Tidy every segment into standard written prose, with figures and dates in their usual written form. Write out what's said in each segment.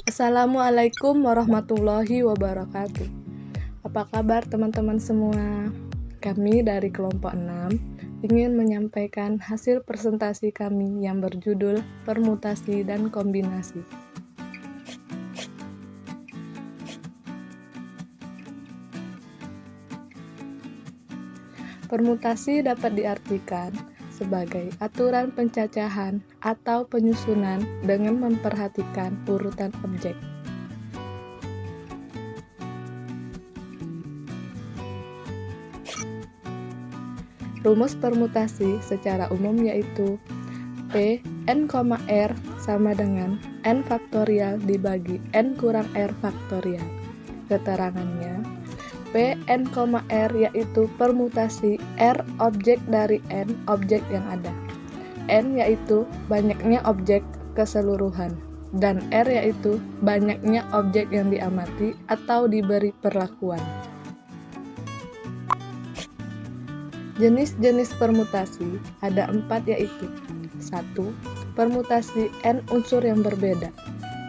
Assalamualaikum warahmatullahi wabarakatuh. Apa kabar teman-teman semua? Kami dari kelompok 6 ingin menyampaikan hasil presentasi kami yang berjudul Permutasi dan Kombinasi. Permutasi dapat diartikan sebagai aturan pencacahan atau penyusunan dengan memperhatikan urutan objek. Rumus permutasi secara umum yaitu P n, R sama dengan n faktorial dibagi n kurang r faktorial. Keterangannya, P n, R yaitu permutasi R objek dari n objek yang ada. N yaitu banyaknya objek keseluruhan, dan R yaitu banyaknya objek yang diamati atau diberi perlakuan. Jenis-jenis permutasi ada 4 yaitu 1. Permutasi n unsur yang berbeda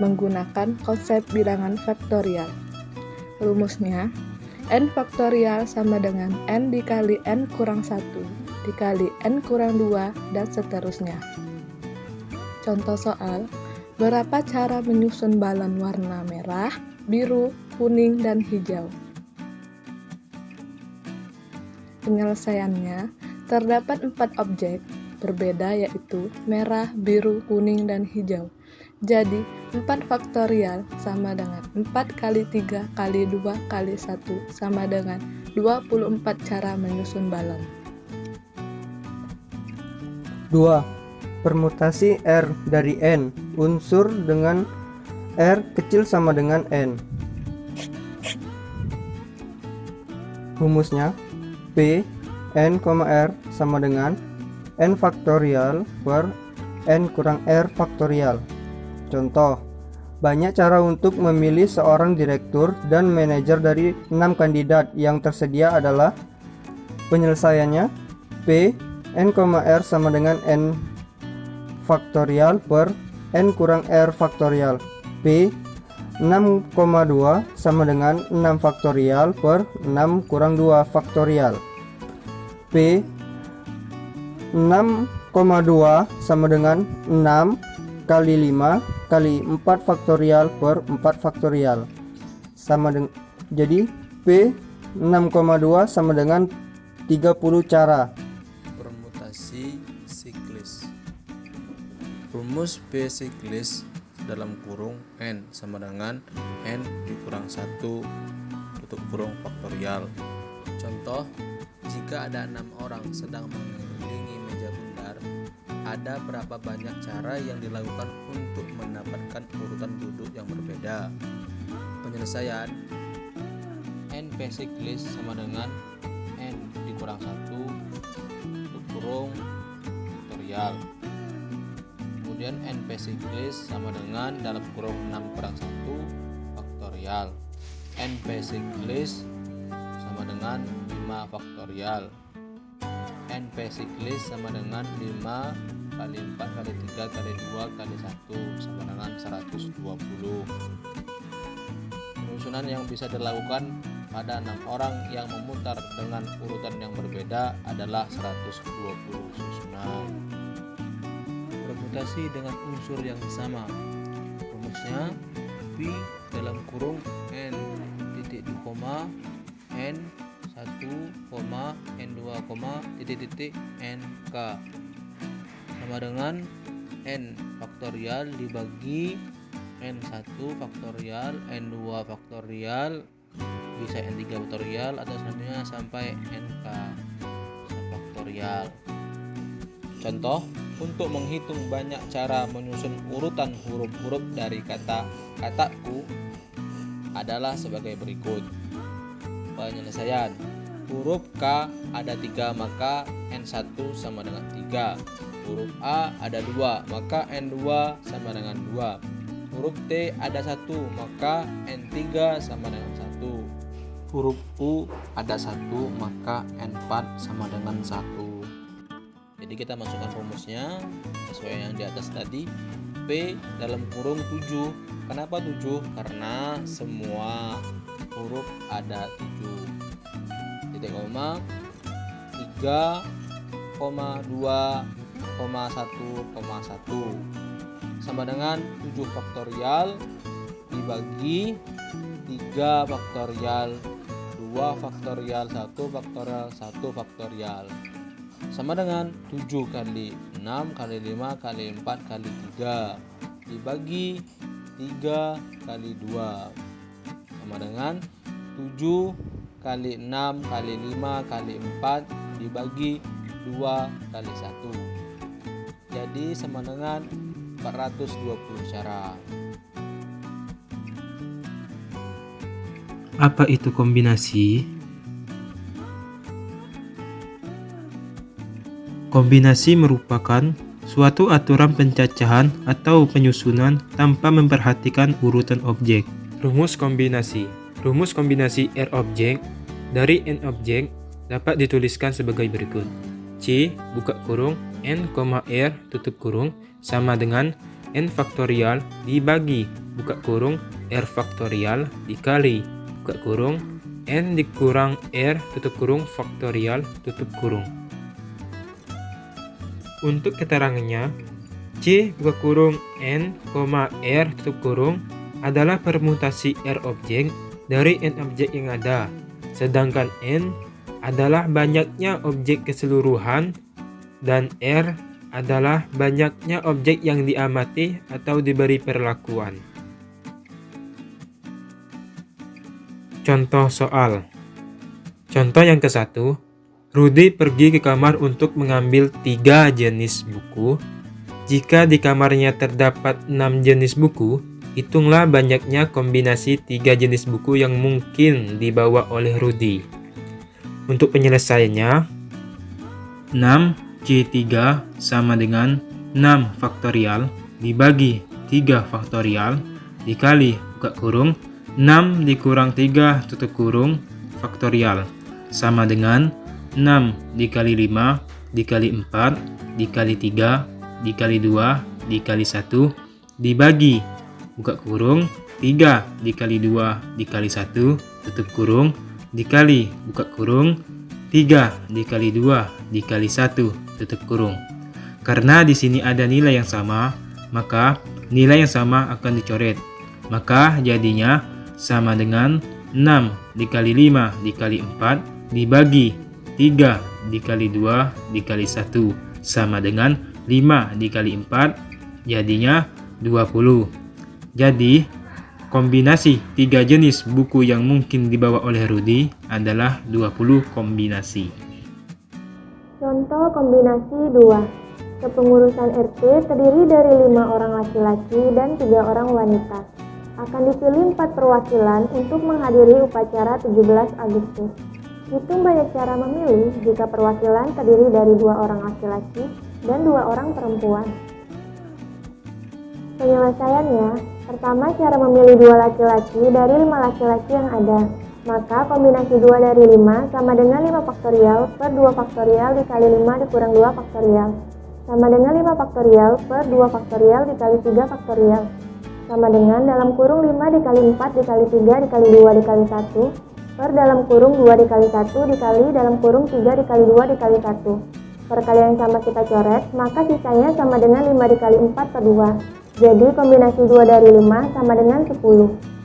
menggunakan konsep bilangan faktorial. Rumusnya, n faktorial sama dengan n dikali n kurang 1 dikali n kurang 2 dan seterusnya. Contoh soal, berapa cara menyusun balon warna merah, biru, kuning, dan hijau? Penyelesaiannya, terdapat 4 objek berbeda yaitu merah, biru, kuning, dan hijau. Jadi, 4 faktorial sama dengan 4 kali 3 kali 2 kali 1 sama dengan 24 cara menyusun balon. 2. Permutasi R dari N unsur dengan R kecil sama dengan N. Rumusnya, P n, R sama dengan n faktorial per n kurang r faktorial. Contoh, banyak cara untuk memilih seorang direktur dan manajer dari 6 kandidat yang tersedia adalah penyelesaiannya P n, R sama dengan n faktorial per n kurang r faktorial. P 6,2 sama dengan 6 faktorial per 6 kurang 2 faktorial. P 6,2 sama dengan 6 kali 5 kali 4 faktorial per 4 faktorial sama dengan, jadi P 6,2 sama dengan 30 cara. Permutasi siklis. Rumus P siklis dalam kurung n sama dengan n dikurang 1 tutup kurung faktorial. Contoh, jika ada 6 orang sedang mengelilingi meja bundar, ada berapa banyak cara yang dilakukan untuk mendapatkan urutan duduk yang berbeda? Penyelesaian, n P siklis sama dengan n dikurang 1 tutup kurung faktorial. Kemudian n P siklis sama dengan dalam kurung 6 kurang 1 faktorial. N P siklis sama dengan 5 faktorial. N P siklis sama dengan 5 kali 4 kali 3 kali 2 kali 1 sama dengan 120. Penyusunan yang bisa dilakukan pada 6 orang yang memutar dengan urutan yang berbeda adalah 120 susunan. Permutasi dengan unsur yang sama. Rumusnya P dalam kurung n titik di koma n 1, n 2, titik n k sama dengan n faktorial dibagi n1 faktorial, n2 faktorial, bisa n3 faktorial atau selanjutnya sampai nk faktorial. Contoh, untuk menghitung banyak cara menyusun urutan huruf-huruf dari kata-kataku adalah sebagai berikut. Penyelesaian, huruf K ada 3 maka N1 sama dengan 3. Huruf A ada 2 maka N2 sama dengan 2. Huruf T ada 1 maka N3 sama dengan 1. Huruf U ada 1 maka N4 sama dengan 1. Jadi kita masukkan rumusnya sesuai yang di atas tadi. P dalam kurung 7. Kenapa 7? Karena semua huruf ada 7. Titik koma 3, 2, 1, sama dengan 7 faktorial dibagi 3 faktorial 2 faktorial 1 faktorial 1 faktorial sama dengan 7 kali 6 kali 5 kali 4 kali 3 dibagi 3 kali 2 sama dengan 7 kali 6 kali 5 kali 4 dibagi 2 kali 1. Jadi sama dengan 420 cara. Apa itu kombinasi? Kombinasi merupakan suatu aturan pencacahan atau penyusunan tanpa memperhatikan urutan objek. Rumus kombinasi. Rumus kombinasi R objek dari N objek dapat dituliskan sebagai berikut. C buka kurung N, R tutup kurung sama dengan N faktorial dibagi buka kurung R faktorial dikali buka kurung N dikurang R tutup kurung faktorial tutup kurung. Untuk keterangannya, C buka kurung N, R tutup kurung adalah permutasi R objek dari N objek yang ada, sedangkan N adalah banyaknya objek keseluruhan dan R adalah banyaknya objek yang diamati atau diberi perlakuan. Contoh soal. Contoh yang ke-1, Rudy pergi ke kamar untuk mengambil 3 jenis buku. Jika di kamarnya terdapat 6 jenis buku, hitunglah banyaknya kombinasi 3 jenis buku yang mungkin dibawa oleh Rudy. Untuk penyelesaiannya, 6C3 sama dengan 6 faktorial dibagi 3 faktorial dikali buka kurung 6 dikurang 3 tutup kurung faktorial sama dengan 6 dikali 5 dikali 4 dikali 3 dikali 2 dikali 1 dibagi buka kurung 3 dikali 2 dikali 1 tutup kurung dikali buka kurung 3 dikali 2 dikali 1 tutup kurung. Karena di sini ada nilai yang sama, maka nilai yang sama akan dicoret. Maka jadinya sama dengan 6 dikali 5 dikali 4 dibagi 3 dikali 2 dikali 1 sama dengan 5 dikali 4 jadinya 20. Jadi kombinasi 3 jenis buku yang mungkin dibawa oleh Rudy adalah 20 kombinasi. Contoh kombinasi 2. Kepengurusan RT terdiri dari 5 orang laki-laki dan 3 orang wanita. Akan dipilih 4 perwakilan untuk menghadiri upacara 17 Agustus. Hitung banyak cara memilih jika perwakilan terdiri dari 2 orang laki-laki dan 2 orang perempuan. Penyelesaiannya, pertama cara memilih 2 laki-laki dari 5 laki-laki yang ada. Maka kombinasi 2 dari 5 sama dengan 5 faktorial per 2 faktorial dikali 5 dikurang 2 faktorial. Sama dengan 5 faktorial per 2 faktorial dikali 3 faktorial. Sama dengan dalam kurung 5 dikali 4 dikali 3 dikali 2 dikali 1 per dalam kurung 2 dikali 1 dikali dalam kurung 3 dikali 2 dikali 1. Perkalian yang sama kita coret, maka sisanya sama dengan 5 dikali 4 per 2. Jadi kombinasi 2 dari 5 sama dengan 10.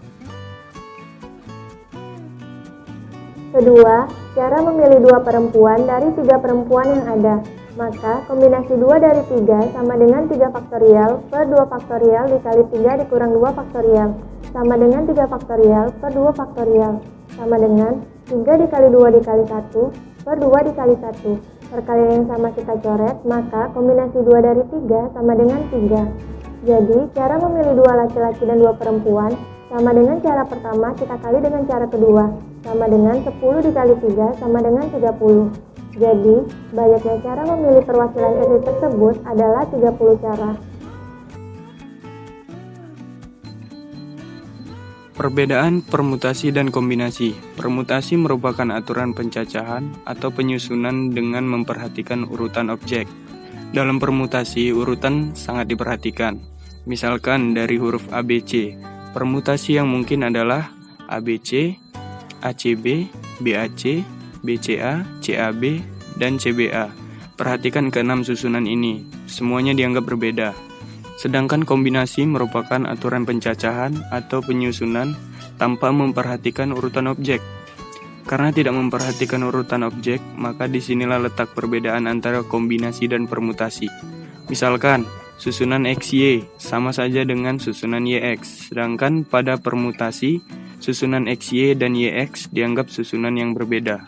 Kedua, cara memilih 2 perempuan dari 3 perempuan yang ada. Maka kombinasi 2 dari 3 sama dengan 3 faktorial per 2 faktorial dikali 3 dikurang 2 faktorial. Sama dengan 3 faktorial per 2 faktorial. Sama dengan 3 dikali 2 dikali 1 per 2 dikali 1. Perkalian yang sama kita coret, maka kombinasi 2 dari 3 sama dengan 3. Jadi, cara memilih 2 laki-laki dan 2 perempuan sama dengan cara pertama kita kali dengan cara kedua. Sama dengan 10 dikali 3 sama dengan 30. Jadi, banyaknya cara memilih perwakilan RT tersebut adalah 30 cara. Perbedaan permutasi dan kombinasi. Permutasi merupakan aturan pencacahan atau penyusunan dengan memperhatikan urutan objek. Dalam permutasi, urutan sangat diperhatikan. Misalkan dari huruf ABC, permutasi yang mungkin adalah ABC, ACB, BAC, BCA, CAB, dan CBA. Perhatikan keenam susunan ini, semuanya dianggap berbeda. Sedangkan kombinasi merupakan aturan pencacahan atau penyusunan tanpa memperhatikan urutan objek. Karena tidak memperhatikan urutan objek, maka disinilah letak perbedaan antara kombinasi dan permutasi. Misalkan, susunan XY sama saja dengan susunan YX, sedangkan pada permutasi, susunan XY dan YX dianggap susunan yang berbeda.